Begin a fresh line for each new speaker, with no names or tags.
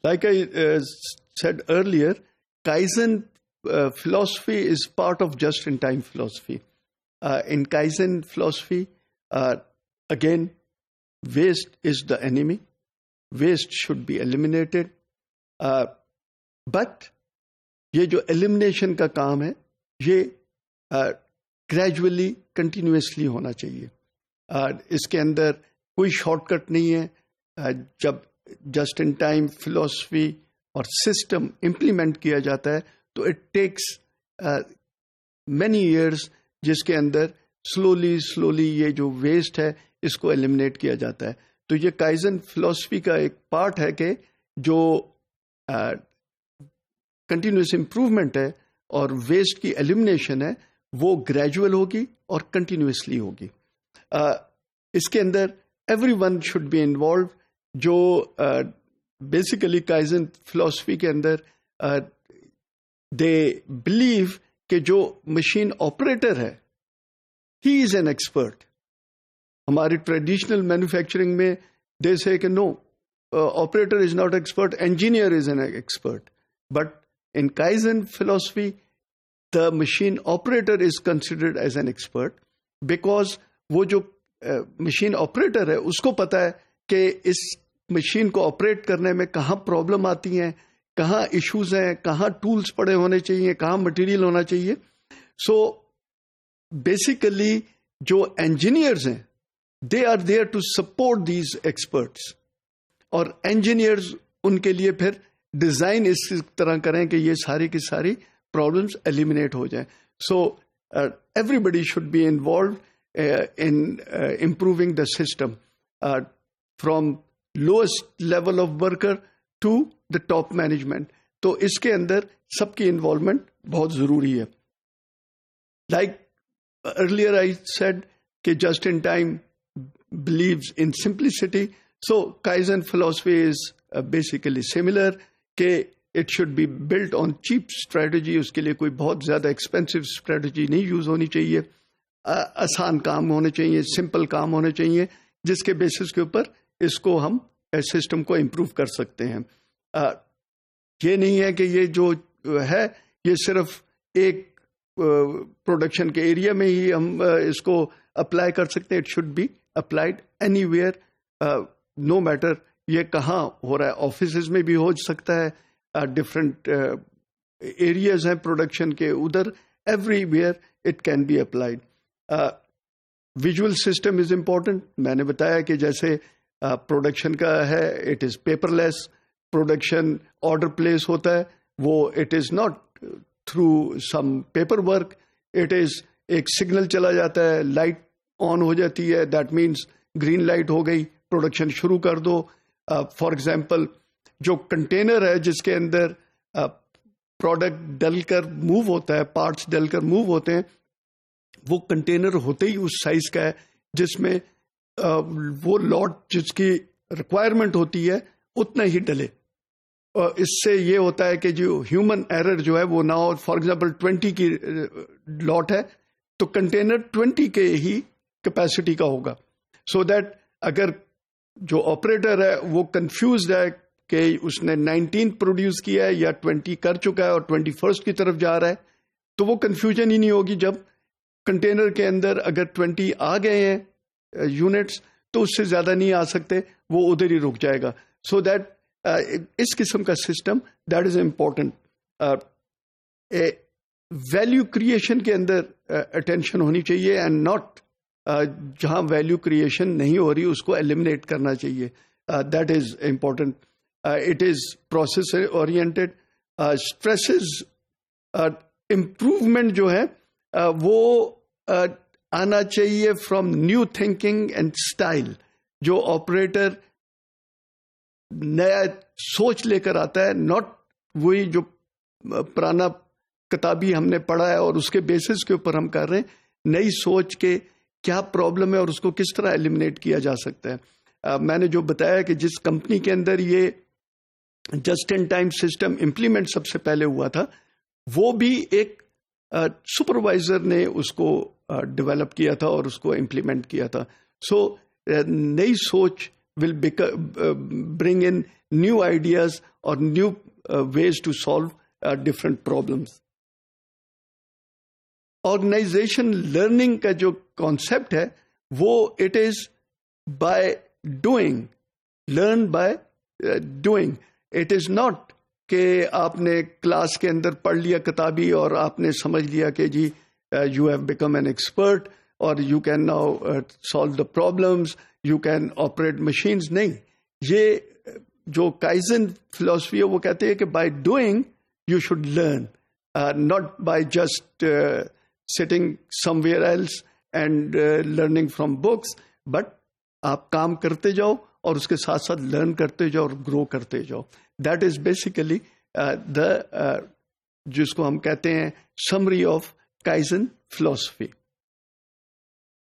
Like I said earlier, Kaizen philosophy is part of just-in-time philosophy. In Kaizen philosophy, again, waste is the enemy. Waste should be eliminated. But یہ جو elimination کا کام ہے یہ gradually, continuously ہونا چاہیے. اس کے اندر کوئی شارٹ کٹ نہیں ہے. جب جسٹ ان ٹائم فلاسفی اور سسٹم امپلیمنٹ کیا جاتا ہے تو اٹ ٹیکس مینی ایئرس، جس کے اندر سلولی یہ جو ویسٹ ہے اس کو ایلیمنیٹ کیا جاتا ہے. تو یہ کائزن فلاسفی کا ایک پارٹ ہے کہ جو کنٹینیوس امپروومنٹ ہے اور ویسٹ کی ایلیمنیشن ہے وہ گریجول ہوگی اور کنٹینیوسلی ہوگی. اس کے اندر every one should be involve. جو بیسیکلی کائزن فلاسفی کے اندر دے بلیو کہ جو مشین آپریٹر ہے ہی از این ایکسپرٹ. ہماری ٹریڈیشنل مینوفیکچرنگ میں دے سے کہ no, operator is not expert, engineer is an expert. But in kaizen philosophy the machine operator is considered as an expert because وہ جو machine operator ہے اس کو پتا ہے کہ اس مشین کو آپریٹ کرنے میں کہاں پرابلم آتی ہیں، کہاں ایشوز ہیں، کہاں ٹولز پڑے ہونے چاہیے، کہاں مٹیریل ہونا چاہیے. سو بیسیکلی جو انجینئرز ہیں they are there to support these experts, اور انجینئرز ان کے لیے پھر ڈیزائن اس طرح کریں کہ یہ ساری کی ساری problems eliminate ہو جائیں. So everybody should be involved in improving the system from lowest level of worker to the top management. تو اس کے اندر سب کی انوالومنٹ بہت ضروری ہے. Like earlier I said کہ just in time believes in simplicity. So Kaizen philosophy is basically similar کہ it should be built on cheap strategy. اس کے لیے کوئی بہت زیادہ ایکسپینسو اسٹریٹجی نہیں یوز ہونی چاہیے. آسان کام ہونے چاہیے، سمپل کام ہونے چاہیے، جس کے بیسس کے اوپر اس کو ہم سسٹم کو امپروو کر سکتے ہیں. یہ نہیں ہے کہ یہ جو ہے یہ صرف ایک پروڈکشن کے ایریا میں ہی ہم اس کو اپلائی کر سکتے ہیں. It should be applied anywhere, no matter یہ کہاں ہو رہا ہے. آفیسز میں بھی ہو سکتا ہے، ڈفرنٹ ایریاز ہیں پروڈکشن کے، ادھر everywhere it can be applied. Visual system is important. میں نے بتایا کہ جیسے پروڈکشن کا ہے it is paperless. Production order place ہوتا ہے وہ it is not through some paperwork, it is ایک سگنل چلا جاتا ہے، لائٹ آن ہو جاتی ہے، دیٹ مینس گرین لائٹ ہو گئی، پروڈکشن شروع کر دو. فار ایگزامپل جو کنٹینر ہے جس کے اندر پروڈکٹ ڈل کر موو ہوتا ہے، پارٹس ڈل کر موو ہوتے ہیں، وہ کنٹینر ہوتے ہی اس سائز کا ہے جس میں وہ لاٹ جس کی ریکوائرمنٹ ہوتی ہے اتنا ہی ڈلے. اس سے یہ ہوتا ہے کہ جو ہیومن ایرر جو ہے وہ نہ ہو. فار ایگزامپل 20 کی لاٹ ہے تو کنٹینر 20 کے ہی کیپیسٹی کا ہوگا. سو دیٹ اگر جو آپریٹر ہے وہ کنفیوزڈ ہے کہ اس نے 19 پروڈیوس کیا ہے یا 20 کر چکا ہے اور 21 کی طرف جا رہا ہے، تو وہ کنفیوژن ہی نہیں ہوگی. جب کنٹینر کے اندر اگر 20 آ گئے ہیں یونٹس تو اس سے زیادہ نہیں آ سکتے، وہ ادھر ہی رک جائے گا. سو دیٹ اس قسم کا system that is important. Value creation کے اندر اٹینشن ہونی چاہیے اینڈ ناٹ جہاں ویلیو کریشن نہیں ہو رہی اس کو ایلیمنیٹ کرنا چاہیے. That is important. It is process oriented. Stresses improvement جو ہے وہ آنا چاہیے from new thinking and style. جو آپریٹر نیا سوچ لے کر آتا ہے، ناٹ وہی جو پرانا کتابی ہم نے پڑھا ہے اور اس کے بیسس کے اوپر ہم کر رہے ہیں. نئی سوچ کے کیا پرابلم ہے اور اس کو کس طرح ایلیمنیٹ کیا جا سکتا ہے. میں نے جو بتایا کہ جس کمپنی کے اندر یہ just in time system implement سب سے پہلے ہوا تھا، وہ بھی ایک سپروائزر نے اس کو ڈیولپ کیا تھا اور اس کو امپلیمنٹ کیا تھا. سو نئی سوچ will bring in new ideas or new ways to solve different problems. Organization learning کا جو کانسیپٹ ہے وہ it is by doing, learn by doing. It is not کہ آپ نے کلاس کے اندر پڑھ لیا کتابی اور آپ نے سمجھ لیا کہ جی you have become an expert اور you can now solve the problems, you can operate machines. نہیں، یہ جو کائزن فلاسفی ہے وہ کہتے ہیں کہ by doing you should learn, not by just sitting somewhere else and learning from books, but آپ کام کرتے جاؤ اور اس کے ساتھ ساتھ لرن کرتے جاؤ اور گرو کرتے جاؤ. دیٹ از بیسیکلی جس کو ہم کہتے ہیں سمری آف کائزن فلاسفی.